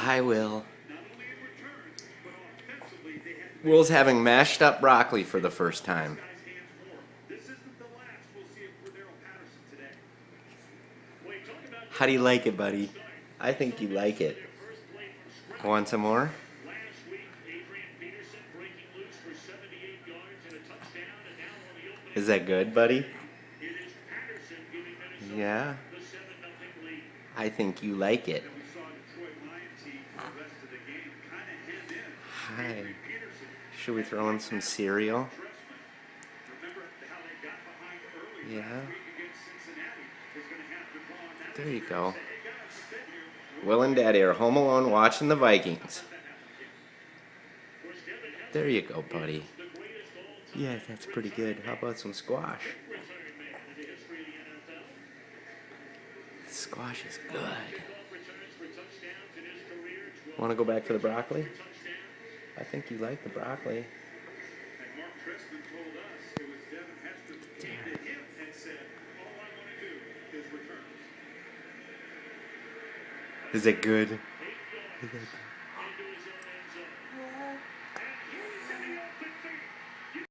Hi, Will. Will's having mashed up broccoli for the first time. How do you like it, buddy? I think you like it. Want some more? Is that good, buddy? Yeah? I think you like it. Hi. Should we throw in some cereal? Yeah? There you go. Will and Daddy are home alone watching the Vikings. There you go, buddy. Yeah, that's pretty good. How about some squash? Squash is good. Want to go back to the broccoli? I think you like the broccoli. There. Is it good?